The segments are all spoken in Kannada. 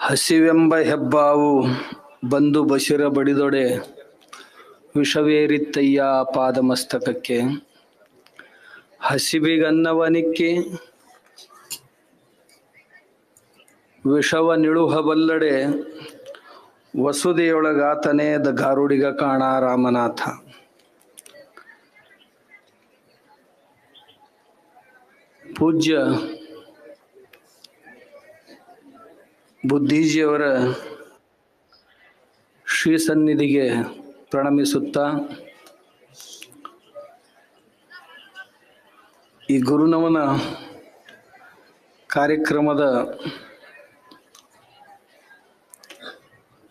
ಹಸಿವೆಂಬ ಹೆಬ್ಬಾವು ಬಂದು ಬಶಿರ ಬಡಿದೊಡೆ ವಿಷವೇರಿತ್ತಯ್ಯ ಪಾದಮಸ್ತಕಕ್ಕೆ. ಹಸಿವಿಗನ್ನವನಿಕ್ಕಿ ವಿಷವ ನಿಳುಹಬಲ್ಲಡೆ ವಸುದೆಯೊಳಗಾತನೇ ದ ಗಾರುಡಿಗ ಕಾಣ ರಾಮನಾಥ. ಪೂಜ್ಯ ಬುದ್ಧೀಜಿಯವರ ಶ್ರೀ ಸನ್ನಿಧಿಗೆ ಪ್ರಣಮಿಸುತ್ತಾ ಈ ಗುರುನಮನ ಕಾರ್ಯಕ್ರಮದ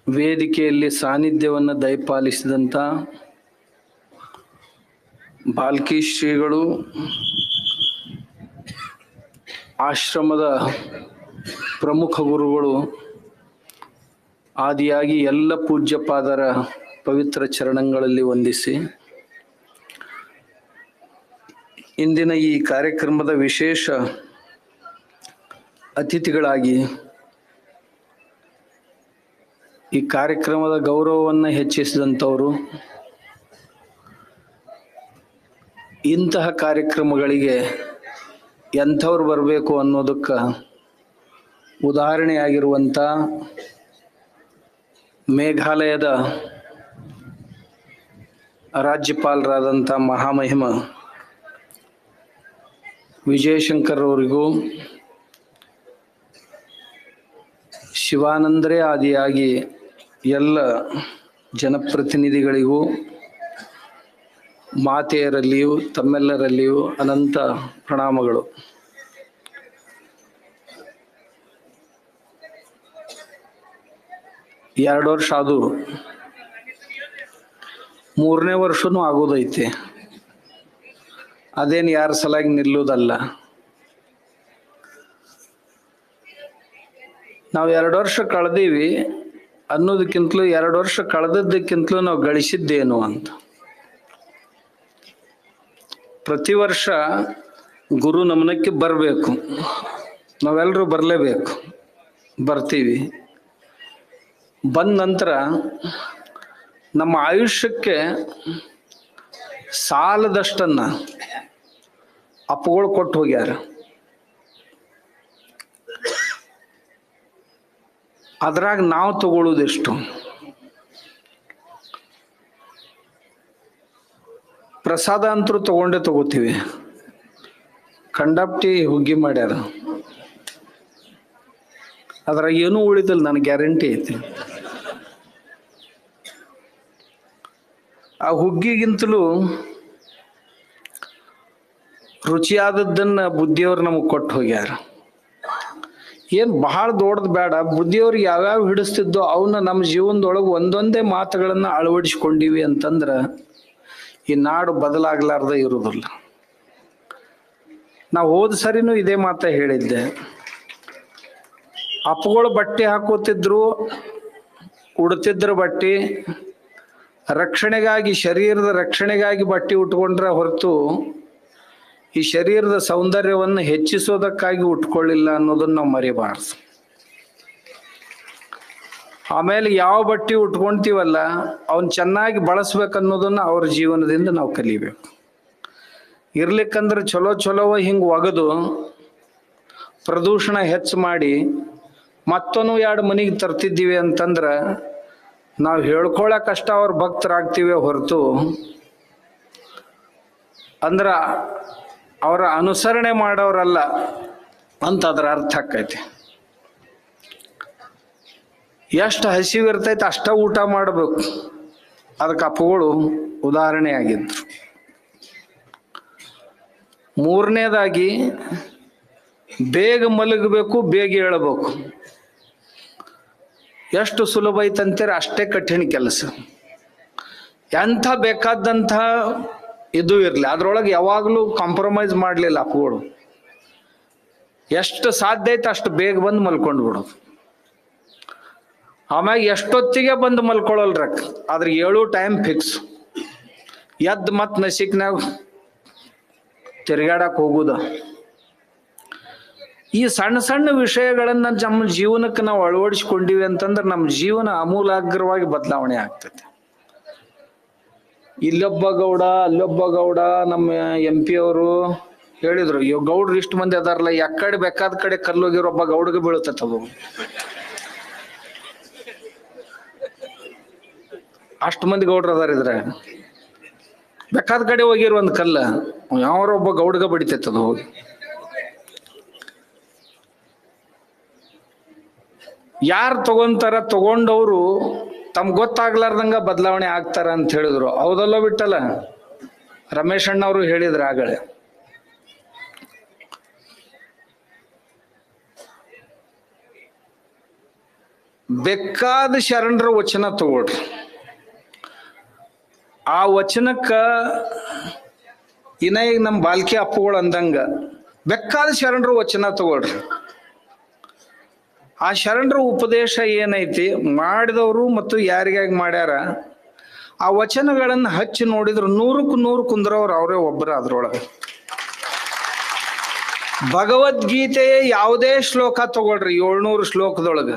ವೇದಿಕೆಯಲ್ಲಿ ಸಾನ್ನಿಧ್ಯವನ್ನು ದಯಪಾಲಿಸಿದಂಥ ಬಾಲ್ಕಿ ಶ್ರೀಗಳು, ಆಶ್ರಮದ ಪ್ರಮುಖ ಗುರುಗಳು, ಆದಿಯಾಗಿ ಎಲ್ಲ ಪೂಜ್ಯಪಾದರ ಪವಿತ್ರ ಚರಣಗಳಲ್ಲಿ ವಂದಿಸಿ, ಇಂದಿನ ಈ ಕಾರ್ಯಕ್ರಮದ ವಿಶೇಷ ಅತಿಥಿಗಳಾಗಿ ಈ ಕಾರ್ಯಕ್ರಮದ ಗೌರವವನ್ನು ಹೆಚ್ಚಿಸಿದಂಥವರು, ಇಂತಹ ಕಾರ್ಯಕ್ರಮಗಳಿಗೆ ಎಂಥವ್ರು ಬರಬೇಕು ಅನ್ನೋದಕ್ಕೆ ಉದಾಹರಣೆಯಾಗಿರುವಂಥ ಮೇಘಾಲಯದ ರಾಜ್ಯಪಾಲರಾದಂಥ ಮಹಾಮಹಿಮ ವಿಜಯಶಂಕರ್ ಅವರಿಗೂ, ಶಿವಾನಂದರೇ ಆದಿಯಾಗಿ ಎಲ್ಲ ಜನಪ್ರತಿನಿಧಿಗಳಿಗೂ, ಮಾತೆಯರಲ್ಲಿಯೂ ತಮ್ಮೆಲ್ಲರಲ್ಲಿಯೂ ಅನಂತ ಪ್ರಣಾಮಗಳು. ಎರಡು ವರ್ಷ ಅದು 3ನೇ ವರ್ಷನೂ ಆಗೋದೈತೆ. ಅದೇನು ಯಾರ ಸಲಾಗಿ ನಿಲ್ಲುವುದಲ್ಲ. ನಾವು 2 ವರ್ಷ ಕಳೆದೀವಿ ಅನ್ನೋದಕ್ಕಿಂತಲೂ 2 ವರ್ಷ ಕಳೆದದ್ದಕ್ಕಿಂತಲೂ ನಾವು ಗಳಿಸಿದ್ದೇನು ಅಂತ. ಪ್ರತಿ ವರ್ಷ ಗುರು ನಮನಕ್ಕೆ ಬರಬೇಕು, ನಾವೆಲ್ಲರೂ ಬರಲೇಬೇಕು, ಬರ್ತೀವಿ. ಬಂದ ನಂತರ ನಮ್ಮ ಆಯುಷ್ಯಕ್ಕೆ ಸಾಲದಷ್ಟನ್ನ ಅಪ್ಪಗಳು ಕೊಟ್ಟು ಹೋಗ್ಯಾರ. ಅದ್ರಾಗ ನಾವು ತಗೊಳ್ಳೋದೆಷ್ಟು? ಪ್ರಸಾದ ಅಂತರೂ ತಗೊಂಡೇ ತಗೋತೀವಿ. ಕಂಡಪ್ಟಿ ಹುಗ್ಗಿ ಮಾಡ್ಯಾರ, ಅದ್ರಾಗ ಏನೂ ಉಳಿದಿಲ್ಲ, ನನಗೆ ಗ್ಯಾರಂಟಿ ಐತಿ. ಆ ಹುಗ್ಗಿಗಿಂತಲೂ ರುಚಿಯಾದದ್ದನ್ನ ಬುದ್ಧಿಯವ್ರು ನಮಗೆ ಕೊಟ್ಟು ಹೋಗ್ಯಾರ. ಏನು ಬಹಳ ದೊಡ್ಡದು ಬೇಡ, ಬುದ್ಧಿಯವ್ರಿಗೆ ಯಾವ್ಯಾವ ಹಿಡಿಸ್ತಿದ್ದೋ ಅವನ್ನ ನಮ್ಮ ಜೀವನದೊಳಗೆ ಒಂದೊಂದೇ ಮಾತುಗಳನ್ನು ಅಳವಡಿಸ್ಕೊಂಡಿವಿ ಅಂತಂದ್ರೆ ಈ ನಾಡು ಬದಲಾಗ್ಲಾರ್ದ ಇರುವುದಿಲ್ಲ. ನಾವು ಹೋದ ಸರಿನೂ ಇದೇ ಮಾತ ಹೇಳಿದ್ದೆ. ಅಪ್ಪಗಳು ಬಟ್ಟೆ ಹಾಕೋತಿದ್ರು, ಉಡ್ತಿದ್ರು ಬಟ್ಟೆ, ರಕ್ಷಣೆಗಾಗಿ, ಶರೀರದ ರಕ್ಷಣೆಗಾಗಿ ಬಟ್ಟೆ ಉಟ್ಕೊಂಡ್ರೆ ಹೊರತು ಈ ಶರೀರದ ಸೌಂದರ್ಯವನ್ನು ಹೆಚ್ಚಿಸೋದಕ್ಕಾಗಿ ಉಟ್ಕೊಳ್ಳಿಲ್ಲ ಅನ್ನೋದನ್ನ ನಾವು ಮರಿಬಾರ್ದು. ಆಮೇಲೆ ಯಾವ ಬಟ್ಟೆ ಉಟ್ಕೊಳ್ತೀವಲ್ಲ ಅವನ್ ಚೆನ್ನಾಗಿ ಬಳಸ್ಬೇಕನ್ನೋದನ್ನ ಅವ್ರ ಜೀವನದಿಂದ ನಾವು ಕಲಿಬೇಕು. ಇರ್ಲಿಕ್ಕಂದ್ರೆ ಚಲೋ ಹಿಂಗೆ ಒಗೆದು ಪ್ರದೂಷಣ ಹೆಚ್ಚು ಮಾಡಿ ಮತ್ತೊಂದು 2 ಮನೆಗೆ ತರ್ತಿದ್ದೀವಿ ಅಂತಂದ್ರೆ ನಾವು ಹೇಳ್ಕೊಳಕಷ್ಟ ಅವ್ರ ಭಕ್ತರಾಗ್ತೀವಿ ಹೊರತು ಅಂದ್ರ ಅವರ ಅನುಸರಣೆ ಮಾಡೋರಲ್ಲ ಅಂತ ಅದರ ಅರ್ಥ ಆಕೈತಿ. ಎಷ್ಟು ಹಸಿವಿರ್ತೈತೆ ಅಷ್ಟ ಊಟ ಮಾಡಬೇಕು. ಅದಕ್ಕೆ ಅಪ್ಪಗಳು ಉದಾಹರಣೆ ಆಗಿದ್ರು. 3ನೇದಾಗಿ ಬೇಗ ಮಲಗಬೇಕು, ಬೇಗ ಏಳಬೇಕು. ಎಷ್ಟು ಸುಲಭ ಐತಂತೀರ ಅಷ್ಟೇ ಕಠಿಣ ಕೆಲಸ. ಎಂಥ ಬೇಕಾದಂಥ ಇದು ಇರಲಿ, ಅದ್ರೊಳಗೆ ಯಾವಾಗಲೂ ಕಾಂಪ್ರಮೈಸ್ ಮಾಡಲಿಲ್ಲ ಅಪ್ಪಗಳು. ಎಷ್ಟು ಸಾಧ್ಯ ಐತೆ ಅಷ್ಟು ಬೇಗ ಬಂದು ಮಲ್ಕೊಂಡು ಬಿಡೋದು. ಆಮ್ಯಾಗ ಎಷ್ಟೊತ್ತಿಗೆ ಬಂದು ಮಲ್ಕೊಳ್ಳಲ್ರಕ್, ಆದ್ರೆ 7 ಟೈಮ್ ಫಿಕ್ಸ್. ಎದ್ದು ಮತ್ತೆ ನಸಿಕ್ನಾಗ ತಿರ್ಗಾಡಕ್ ಹೋಗುದ. ಈ ಸಣ್ಣ ಸಣ್ಣ ವಿಷಯಗಳನ್ನ ನಮ್ಮ ಜೀವನಕ್ಕೆ ನಾವು ಅಳವಡಿಸಿಕೊಂಡಿವಿ ಅಂತಂದ್ರೆ ನಮ್ಮ ಜೀವನ ಆಮೂಲಾಗ್ರವಾಗಿ ಬದಲಾವಣೆ ಆಗ್ತದೆ. ಇಲ್ಲೊಬ್ಬ ಗೌಡ ಅಲ್ಲೊಬ್ಬ ಗೌಡ, ನಮ್ಮ MP ಅವರು ಹೇಳಿದ್ರು, ಗೌಡ್ರು ಇಷ್ಟು ಮಂದಿ ಅದಾರಲ್ಲ, ಯಾಕಡೆ ಬೇಕಾದ ಕಡೆ ಕಲ್ಲೋಗಿರೋ ಒಬ್ಬ ಗೌಡಗೆ ಬೀಳುತ್ತದ ಅದು. ಅಷ್ಟು ಮಂದಿ ಗೌಡ್ರು ಅದಾರ ಇದ್ರೆ ಬೇಕಾದ ಕಡೆ ಹೋಗಿರೋ ಒಂದು ಕಲ್ಲ ಯಾವರೊಬ್ಬ ಗೌಡ್ಗ ಬಡಿತೈತದ ಹೋಗಿ. ಯಾರು ತಗೊಂತಾರ, ತಗೊಂಡವರು ತಮ್ಗೆ ಗೊತ್ತಾಗ್ಲಾರ್ದಂಗ ಬದಲಾವಣೆ ಆಗ್ತಾರ ಅಂತ ಹೇಳಿದ್ರು. ಹೌದಲ್ಲ ಬಿಟ್ಟಲ್ಲ, ರಮೇಶ್ ಅಣ್ಣ ಅವರು ಹೇಳಿದ್ರು ಆಗಲೇ. ಬೇಕಾದ ಶರಣರ ವಚನ ತಗೊಳ್ರಿ, ಆ ವಚನಕ್ಕ ಇನ್ನ ಈಗ ನಮ್ಮ ಬಾಲ್ಕಿ ಅಪ್ಪುಗಳು ಅಂದಂಗ ಬೇಕಾದ ಶರಣರ ವಚನ ತಗೊಳ್ರಿ. ಆ ಶರಣರ ಉಪದೇಶ ಏನೈತಿ ಮಾಡಿದವರು ಮತ್ತು ಯಾರಿಗಾಗಿ ಮಾಡ್ಯಾರ ಆ ವಚನಗಳನ್ನ ಹಚ್ಚಿ ನೋಡಿದ್ರು 100ಕ್ಕೆ 100 ಕುಂದ್ರವ್ರು ಅವರೇ ಒಬ್ಬರ. ಅದ್ರೊಳಗೆ ಭಗವದ್ಗೀತೆಯ ಯಾವುದೇ ಶ್ಲೋಕ ತಗೊಳ್ರಿ, 700 ಶ್ಲೋಕದೊಳಗ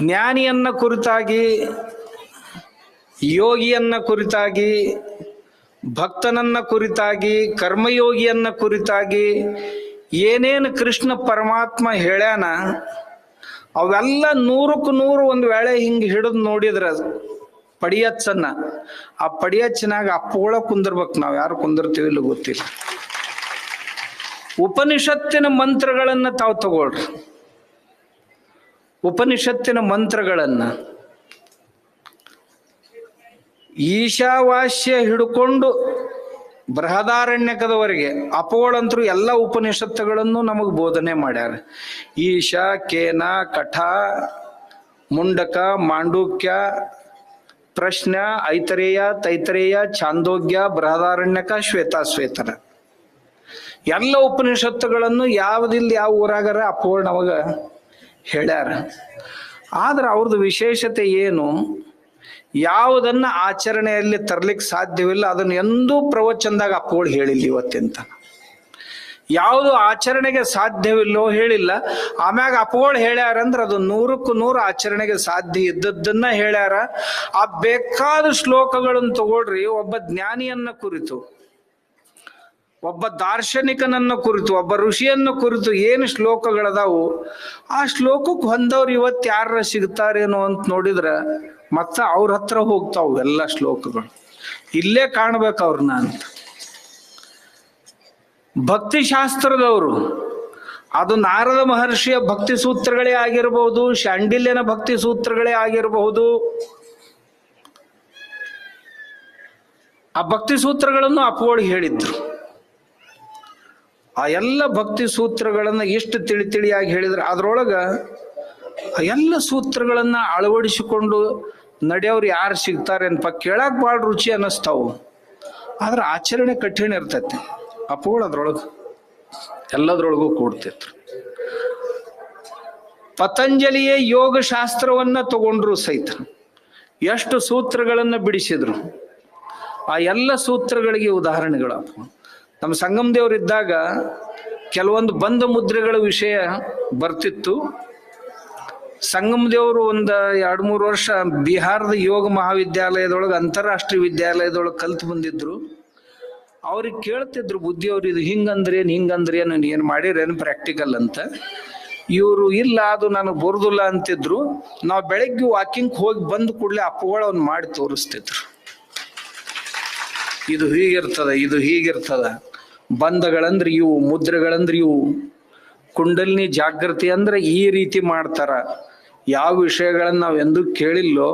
ಜ್ಞಾನಿಯನ್ನ ಕುರಿತಾಗಿ, ಯೋಗಿಯನ್ನ ಕುರಿತಾಗಿ, ಭಕ್ತನನ್ನ ಕುರಿತಾಗಿ, ಕರ್ಮಯೋಗಿಯನ್ನ ಕುರಿತಾಗಿ ಏನೇನು ಕೃಷ್ಣ ಪರಮಾತ್ಮ ಹೇಳ್ಯಾನ ಅವೆಲ್ಲ 100ಕ್ಕೆ 100 ಒಂದು ವೇಳೆ ಹಿಂಗೆ ಹಿಡಿದು ನೋಡಿದ್ರ ಪಡಿಯಚ್ಚನ್ನ, ಆ ಪಡಿಯಚ್ಚನಾಗ ಅಪ್ಪಗಳ ಕುಂದಿರ್ಬೇಕು. ನಾವು ಯಾರು ಕುಂದಿರ್ತೀವಿ ಇಲ್ಲ ಗೊತ್ತಿಲ್ಲ. ಉಪನಿಷತ್ತಿನ ಮಂತ್ರಗಳನ್ನ ತಾವು ತಗೊಳ್ರಿ, ಉಪನಿಷತ್ತಿನ ಮಂತ್ರಗಳನ್ನ ಈಶಾವಾಸ್ಯ ಹಿಡ್ಕೊಂಡು ಬೃಹದಾರಣ್ಯಕದವರೆಗೆ ಅಪೋಳಂತರೂ ಎಲ್ಲ ಉಪನಿಷತ್ತುಗಳನ್ನು ನಮಗೆ ಬೋಧನೆ ಮಾಡ್ಯಾರ. ಈಶಾ, ಕೇನ, ಕಠ, ಮುಂಡಕ, ಮಾಂಡೂಕ್ಯ, ಪ್ರಶ್ನ, ಐತರೇಯ, ತೈತರೇಯ, ಛಾಂದೋಗ್ಯ, ಬೃಹದಾರಣ್ಯಕ, ಶ್ವೇತಾಶ್ವೇತರ ಎಲ್ಲ ಉಪನಿಷತ್ತುಗಳನ್ನು ಯಾವುದಿಲ್ಲ ಯಾವ ಊರಾಗರ ಅಪೋಳ ನಮಗ ಹೇಳ್ಯಾರ. ಆದ್ರೆ ಅವ್ರದ್ದು ವಿಶೇಷತೆ ಏನು, ಯಾವುದನ್ನ ಆಚರಣೆಯಲ್ಲಿ ತರ್ಲಿಕ್ಕೆ ಸಾಧ್ಯವಿಲ್ಲ ಅದನ್ನು ಎಂದೂ ಪ್ರವಚನದಾಗ ಅಪ್ಪಗಳು ಹೇಳಿಲ್ಲ ಇವತ್ತಿಂತ. ಯಾವುದು ಆಚರಣೆಗೆ ಸಾಧ್ಯವಿಲ್ಲೋ ಹೇಳಿಲ್ಲ. ಆಮ್ಯಾಗ ಅಪ್ಪಗಳು ಹೇಳ್ಯಾರಂದ್ರೆ ಅದು 100ಕ್ಕೆ 100 ಆಚರಣೆಗೆ ಸಾಧ್ಯ ಇದ್ದದ್ದನ್ನ ಹೇಳ್ಯಾರ. ಆ ಬೇಕಾದ ಶ್ಲೋಕಗಳನ್ನು ತಗೊಳ್ರಿ, ಒಬ್ಬ ಜ್ಞಾನಿಯನ್ನ ಕುರಿತು, ಒಬ್ಬ ದಾರ್ಶನಿಕನನ್ನ ಕುರಿತು, ಒಬ್ಬ ಋಷಿಯನ್ನ ಕುರಿತು ಏನು ಶ್ಲೋಕಗಳದಾವು, ಆ ಶ್ಲೋಕಕ್ಕೆ ಹೊಂದವ್ರು ಇವತ್ತು ಯಾರ ಸಿಗ್ತಾರೇನೋ ಅಂತ ನೋಡಿದ್ರ ಮತ್ತ ಅವ್ರ ಹತ್ರ ಹೋಗ್ತಾವು ಎಲ್ಲ ಶ್ಲೋಕಗಳು. ಇಲ್ಲೇ ಕಾಣ್ಬೇಕು ಅವ್ರನ್ನ ಅಂತ. ಭಕ್ತಿ ಶಾಸ್ತ್ರದವರು ಅದು ನಾರದ ಮಹರ್ಷಿಯ ಭಕ್ತಿ ಸೂತ್ರಗಳೇ ಆಗಿರಬಹುದು, ಶಾಂಡಿಲ್ಯನ ಭಕ್ತಿ ಸೂತ್ರಗಳೇ ಆಗಿರಬಹುದು. ಆ ಭಕ್ತಿ ಸೂತ್ರಗಳನ್ನು ಅಪ್ಪಗಳು ಹೇಳಿದ್ರು. ಆ ಎಲ್ಲ ಭಕ್ತಿ ಸೂತ್ರಗಳನ್ನ ಎಷ್ಟು ತಿಳಿಯಾಗಿ ಹೇಳಿದ್ರೆ ಅದ್ರೊಳಗ ಎಲ್ಲ ಸೂತ್ರಗಳನ್ನ ಅಳವಡಿಸಿಕೊಂಡು ನಡೆಯವ್ರು ಯಾರು ಸಿಗ್ತಾರೆ ಅನ್ಪ ಕೇಳಕ್ ಭಾಳ ರುಚಿ ಅನ್ನಿಸ್ತಾವು. ಆದ್ರೆ ಆಚರಣೆ ಕಠಿಣ ಇರ್ತೈತಿ. ಅಪ್ಪಗಳು ಅದ್ರೊಳಗ ಎಲ್ಲದ್ರೊಳಗೂ ಕೂಡ್ತಿದ್ರು. ಪತಂಜಲಿಯ ಯೋಗ ಶಾಸ್ತ್ರವನ್ನ ತಗೊಂಡ್ರು ಸಹಿತ ಎಷ್ಟು ಸೂತ್ರಗಳನ್ನ ಬಿಡಿಸಿದ್ರು. ಆ ಎಲ್ಲ ಸೂತ್ರಗಳಿಗೆ ಉದಾಹರಣೆಗಳು ನಮ್ಮ ಸಂಗಮ ದೇವರಿದ್ದಾಗ ಕೆಲವೊಂದು ಬಂಧ ಮುದ್ರೆಗಳ ವಿಷಯ ಬರ್ತಿತ್ತು. ಸಂಗಮ ದೇವರು ಒಂದು 2-3 ವರ್ಷ ಬಿಹಾರದ ಯೋಗ ಮಹಾವಿದ್ಯಾಲಯದೊಳಗೆ ಅಂತಾರಾಷ್ಟ್ರೀಯ ವಿದ್ಯಾಲಯದೊಳಗೆ ಕಲ್ತು ಬಂದಿದ್ರು. ಅವ್ರಿಗೆ ಕೇಳ್ತಿದ್ರು ಬುದ್ಧಿಯವ್ರು, ಇದು ಹಿಂಗಂದ್ರೇನು ಏನು ಮಾಡಿರೇನು ಪ್ರಾಕ್ಟಿಕಲ್ ಅಂತ. ಇವರು ಇಲ್ಲ ಅದು ನನಗೆ ಬರೋದಿಲ್ಲ ಅಂತಿದ್ರು. ನಾವು ಬೆಳಗ್ಗೆ ವಾಕಿಂಗ್ ಹೋಗಿ ಬಂದು ಕೂಡಲೇ ಅಪ್ಪಗಳು ಅವ್ನು ಮಾಡಿ ತೋರಿಸ್ತಿದ್ರು. ಇದು ಹೀಗಿರ್ತದ, ಇದು ಹೀಗಿರ್ತದ, ಬಂಧಗಳಂದ್ರೆ ಇವು, ಮುದ್ರೆಗಳಂದ್ರೆ ಇವು, ಕುಂಡಲಿನಿ ಜಾಗೃತಿ ಅಂದ್ರೆ ಈ ರೀತಿ ಮಾಡ್ತಾರ. ಯಾವ ವಿಷಯಗಳನ್ನ ನಾವು ಎಂದೂ ಕೇಳಿಲ್ಲೋ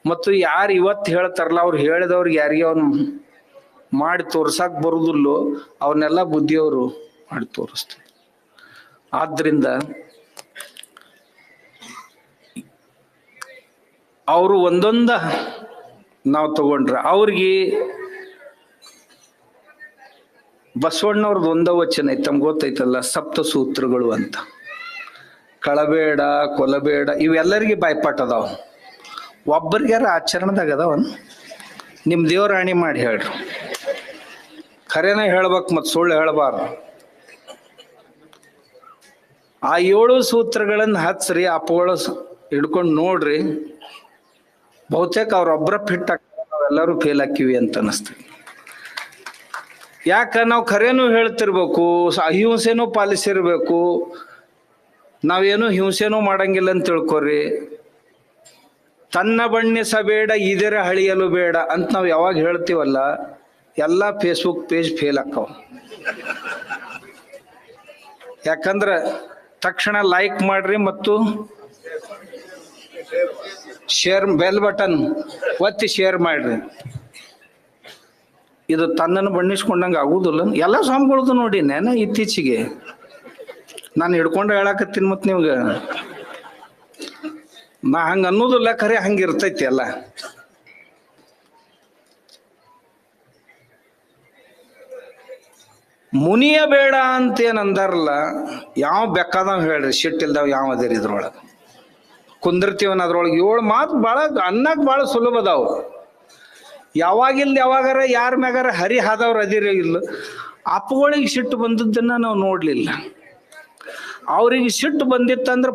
ಮತ್ತು ಯಾರು ಇವತ್ತು ಹೇಳ್ತಾರಲ್ಲ ಅವ್ರು ಹೇಳಿದವ್ರಿಗೆ ಯಾರಿಗೆ ಅವ್ನು ಮಾಡಿ ತೋರ್ಸಕ್ ಬರುದಿಲ್ಲೋ ಅವನ್ನೆಲ್ಲ ಬುದ್ಧಿಯವರು ಮಾಡಿ ತೋರಿಸ್ತಾರೆ. ಆದ್ರಿಂದ ಅವರು ಒಂದೊಂದ ನಾವು ತಗೊಂಡ್ರೆ ಅವ್ರಿಗೆ ಬಸವಣ್ಣವ್ರದ್ದು ಒಂದ ವಚನ ಐತೆ, ತಮ್ಗೆ ಗೊತ್ತೈತಲ್ಲ, ಸಪ್ತ ಸೂತ್ರಗಳು ಅಂತ. ಕಳಬೇಡ, ಕೊಲಬೇಡ, ಇವೆಲ್ಲರಿಗೆ ಬಾಯ್ಪಾಟ್ ಅದಾವ. ಒಬ್ಬರಿಗಾರ ಆಚರಣದಾಗ ಅದಾವನ್ ನಿಮ್ಮ ದೇವರಾಣಿ ಮಾಡಿ ಹೇಳ್ರಿ. ಖರೇನ ಹೇಳ್ಬೇಕು ಮತ್ತು ಸುಳ್ಳು ಹೇಳಬಾರ್ದು. ಆ 7 ಸೂತ್ರಗಳನ್ನ ಹಚ್ಚ್ರಿ, ಅಪ್ಪಗಳು ಹಿಡ್ಕೊಂಡು ನೋಡ್ರಿ, ಬಹುತೇಕ ಅವ್ರೊಬ್ಬರ ಫಿಟ್ ಆಗ್ತಾರೆ, ನಾವೆಲ್ಲರೂ ಫೇಲ್ ಆಕ್ಕಿವಿ ಅಂತ ಅನಿಸ್ತದೆ. ಯಾಕ ನಾವು ಖರೇನು ಹೇಳ್ತಿರ್ಬೇಕು, ಅಹಿಂಸೆನೂ ಪಾಲಿಸಿರ್ಬೇಕು, ನಾವೇನು ಹಿಂಸೆನೂ ಮಾಡಂಗಿಲ್ಲ ಅಂತ ತಿಳ್ಕೊರಿ. ತನ್ನ ಬಣ್ಣಿಸಬೇಡ ಇದರ ಹಳಿಯಲು ಬೇಡ ಅಂತ ನಾವು ಯಾವಾಗ ಹೇಳ್ತೀವಲ್ಲ, ಎಲ್ಲ ಫೇಸ್ಬುಕ್ ಪೇಜ್ ಫೇಲ್ ಆಕ್ಕವ. ಯಾಕಂದ್ರೆ ತಕ್ಷಣ ಲೈಕ್ ಮಾಡ್ರಿ ಮತ್ತು ಶೇರ್ ಬೆಲ್ ಬಟನ್ ಒತ್ತಿ ಶೇರ್ ಮಾಡ್ರಿ. ಇದು ತನ್ನನ್ನು ಬಣ್ಣಿಸ್ಕೊಂಡಂಗೆ ಆಗುದಿಲ್ಲ. ಎಲ್ಲ ಸ್ವಾಮಿಗಳದು ನೋಡಿ ನಾನು ಇತ್ತೀಚೆಗೆ ನಾನು ಹಿಡ್ಕೊಂಡು ಹೇಳಾಕತ್ತೀನಿ. ಮತ್ತು ನಿಮ್ಗೆ ನಾ ಹಂಗ ಅನ್ನೋದಿಲ್ಲ, ಖರೆ ಹಂಗಿರ್ತೈತಿ ಎಲ್ಲ. ಮುನಿಯ ಬೇಡ ಅಂತ ಏನಂದಾರಲ್ಲ, ಯಾವ ಬೇಕಾದವ್ ಹೇಳ್ರಿ, ಸಿಟ್ಟಿಲ್ದಾವ್ ಯಾವ ಅದೇರಿ ಇದ್ರೊಳಗೆ ಕುಂದಿರ್ತೀವನ್ ಅದ್ರೊಳಗೆ. 7 ಮಾತು ಭಾಳ ಅನ್ನಕ್ ಭಾಳ ಸುಲಭ ಅದಾವು. ಯಾವಾಗಿಲ್ದ ಯಾವಾಗಾರ ಯಾರ ಮ್ಯಾಗಾರ ಹರಿ ಹಾದವ್ರು ಅದಿರ ಇಲ್ಲ. ಅಪ್ಪಗಳಿಗೆ ಸಿಟ್ಟು ಬಂದದ್ದನ್ನ ನಾವು ನೋಡ್ಲಿಲ್ಲ. ಅವ್ರಿಗೆ ಸಿಟ್ಟು ಬಂದಿತ್ತಂದ್ರ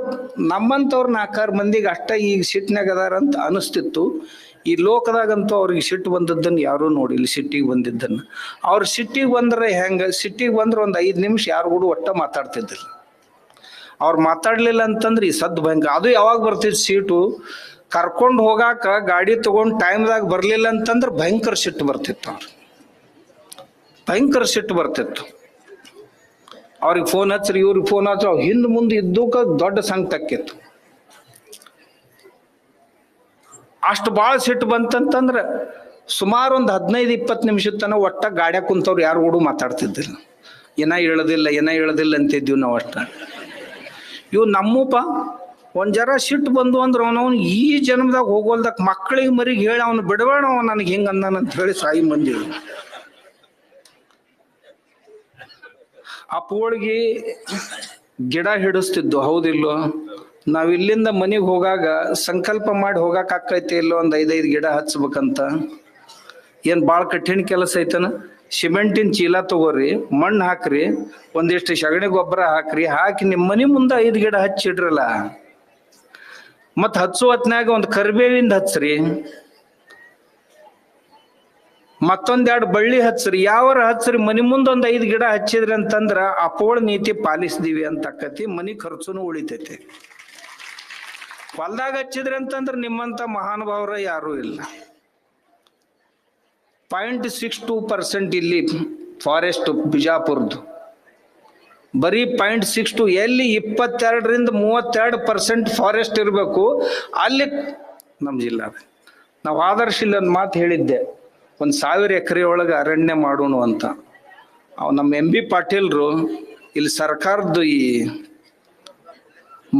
ನಮ್ಮಂತವ್ರ 4 ಮಂದಿಗೆ ಅಷ್ಟ ಈಗ ಸಿಟ್ಟಿನಾಗ ಅದಾರ ಅಂತ ಅನಿಸ್ತಿತ್ತು. ಈ ಲೋಕದಾಗಂತೂ ಅವ್ರಿಗೆ ಸಿಟ್ಟು ಬಂದದ್ದನ್ನು ಯಾರೂ ನೋಡಿಲ್ಲ. ಸಿಟ್ಟಿಗೆ ಬಂದಿದ್ದನ್ನು ಅವ್ರ ಸಿಟ್ಟಿಗೆ ಬಂದ್ರೆ ಹೆಂಗ, ಸಿಟ್ಟಿಗೆ ಬಂದ್ರೆ ಒಂದು 5 ನಿಮಿಷ ಯಾರು ಕೂಡ ಒಟ್ಟ ಮಾತಾಡ್ತಿದ್ದಿಲ್ಲ. ಅವ್ರು ಮಾತಾಡ್ಲಿಲ್ಲ ಅಂತಂದ್ರೆ ಈ ಸದ್ದು ಭಯಂಕರ. ಅದು ಯಾವಾಗ ಬರ್ತಿತ್ತು ಸೀಟು, ಕರ್ಕೊಂಡು ಹೋಗಾಕ ಗಾಡಿ ತಗೊಂಡು ಟೈಮ್ದಾಗ ಬರ್ಲಿಲ್ಲ ಅಂತಂದ್ರೆ ಭಯಂಕರ ಸಿಟ್ಟು ಬರ್ತಿತ್ತು. ಅವ್ರು ಭಯಂಕರ ಸಿಟ್ಟು ಬರ್ತಿತ್ತು. ಅವ್ರಿಗೆ ಫೋನ್ ಹಚ್ಚ್ರಿ, ಇವ್ರಿಗೆ ಫೋನ್ ಹಚ್ಚ್ರಿ, ಅವ್ರು ಹಿಂದ್ ಮುಂದೆ ಇದ್ದೂಕ ದೊಡ್ಡ ಸಂಕಟ ಆಕ್ಕಿತ್ತು. ಅಷ್ಟು ಭಾಳ ಸಿಟ್ಟು ಬಂತಂತಂದ್ರೆ ಸುಮಾರು ಒಂದು 15-20 ನಿಮಿಷದ ತನಕ ಒಟ್ಟ ಗಾಡ್ಯಾಗ ಕುಂತವ್ರು ಯಾರು ಕೂಡ ಮಾತಾಡ್ತಿದ್ದಿಲ್ಲ. ಏನ ಹೇಳದಿಲ್ಲ ಅಂತಿದ್ದೀವಿ ನಾವು ಅಷ್ಟ. ಇವು ನಮ್ಮಪ್ಪ ಒಂದ್ ಜರ ಸಿಟ್ಟು ಬಂದು ಅಂದ್ರೆ ಅವನವನು ಈ ಜನ್ಮದಾಗ ಹೋಗೋಲ್ದಕ್ ಮಕ್ಕಳಿಗೆ ಮರಿಗೆ ಹೇಳಿ ಅವನು ಬಿಡಬೇಡ, ಅವ ನನಗೆ ಹಿಂಗ ಅಂದಾನಂತ ಹೇಳಿ ಸಾಯಿ ಮಂದಿ. ಅಪ್ಪಗಳಿಗೆ ಗಿಡ ಹಿಡಿಸ್ತಿದ್ದು ಹೌದಿಲ್ಲೋ. ನಾವ್ ಇಲ್ಲಿಂದ ಮನೆಗೆ ಹೋಗಾಗ ಸಂಕಲ್ಪ ಮಾಡಿ ಹೋಗಾಕ ಆಕೈತಿ ಇಲ್ಲೋ, ಒಂದ್ 5 ಗಿಡ ಹಚ್ಬೇಕಂತ. ಏನ್ ಬಾಳ ಕಠಿಣ ಕೆಲಸ ಐತನ? ಸಿಮೆಂಟಿನ ಚೀಲ ತಗೋರಿ, ಮಣ್ಣು ಹಾಕ್ರಿ, ಒಂದಿಷ್ಟು ಸಗಣಿ ಗೊಬ್ಬರ ಹಾಕ್ರಿ, ಹಾಕಿ ನಿಮ್ಮ ಮನೆ ಮುಂದೆ 5 ಗಿಡ ಹಚ್ಚಿಡ್ರಲ್ಲ. ಮತ್ ಹಚ್ಚು ಹೊತ್ನ್ಯಾಗ ಒಂದು ಕರಿಬೇವಿಂದ ಹಚ್ಚ್ರಿ, ಮತ್ತೊಂದೆರಡು ಬಳ್ಳಿ ಹಚ್ಚ್ರಿ, ಯಾವಾರ ಹಚ್ಚ್ರಿ. ಮನಿ ಮುಂದೆ ಒಂದು 5 ಗಿಡ ಹಚ್ಚಿದ್ರಿ ಅಂತಂದ್ರ ಅಪ್ಪೋಳ ನೀತಿ ಪಾಲಿಸ್ದೀವಿ ಅಂತ ಆಕತಿ. ಮನಿ ಖರ್ಚುನು ಉಳಿತೈತಿ. ಹೊಲ್ದಾಗ ಹಚ್ಚಿದ್ರಿ ಅಂತಂದ್ರ ನಿಮ್ಮಂತ ಮಹಾನುಭಾವರ ಯಾರೂ ಇಲ್ಲ. 0.62% ಇಲ್ಲಿ ಫಾರೆಸ್ಟ್ ಬಿಜಾಪುರದ್ದು, ಬರೀ 0.62. ಎಲ್ಲಿ 22ರಿಂದ 32% ಫಾರೆಸ್ಟ್ ಇರಬೇಕು ಅಲ್ಲಿ ನಮ್ಮ ಜಿಲ್ಲಾ. ನಾವು ಆದರ್ಶ ಇಲ್ಲಿ ಒಂದು ಮಾತು ಹೇಳಿದ್ದೆ, 1000 ಎಕರೆ ಒಳಗೆ ಅರಣ್ಯ ಮಾಡೋಣ ಅಂತ. ಅವ್ ನಮ್ಮ MB ಪಾಟೀಲ್ರು ಇಲ್ಲಿ ಸರ್ಕಾರದ್ದು ಈ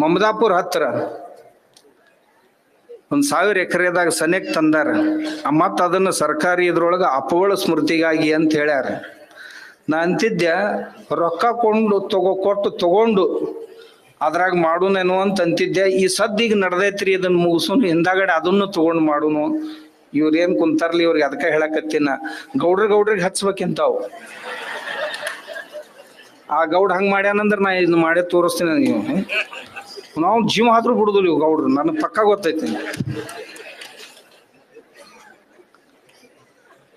ಮಮದಾಪುರ ಹತ್ರ 1000 ಎಕರೆದಾಗ ಸನೇಕ್ ತಂದಾರ. ಮತ್ತ ಅದನ್ನ ಸರ್ಕಾರಿ ಇದ್ರೊಳಗ ಅಪಗಳ ಸ್ಮೃತಿಗಾಗಿ ಅಂತ ಹೇಳ್ಯಾರ. ನಾ ಅಂತಿದ್ದೆ ರೊಕ್ಕ ಕೊಟ್ಟು ತಗೊಂಡು ಅದ್ರಾಗ ಮಾಡೋನೇನು ಅಂತ ಅಂತಿದ್ದೆ. ಈ ಸದ್ದಿಗೆ ನಡ್ದೈತ್ರಿ, ಇದನ್ನ ಮುಗಿಸೋನು, ಹಿಂದಾಗಡೆ ಅದನ್ನು ತಗೊಂಡು ಮಾಡೋನು. ಇವ್ರೇನ್ ಕುಂತಾರ್ಲಿ, ಇವ್ರಿಗೆ ಅದಕ್ಕೆ ಹೇಳಕತ್ತೀನ, ಗೌಡ್ರಿಗೆ ಹಚ್ಬೇಕಿಂತಾವು. ಆ ಗೌಡ್ ಹಂಗ ಮಾಡ್ಯಾನಂದ್ರ ನಾ ಇದನ್ನ ಮಾಡೇ ತೋರಿಸ್ತೀನಿ. ನೀವು ನಾವು ಜೀವ ಆದ್ರೂ ಬಿಡುದಿಲ್ಲ ಇವ್ ಗೌಡ್ರು, ನನಗೆ ಪಕ್ಕ ಗೊತ್ತೈತಿ.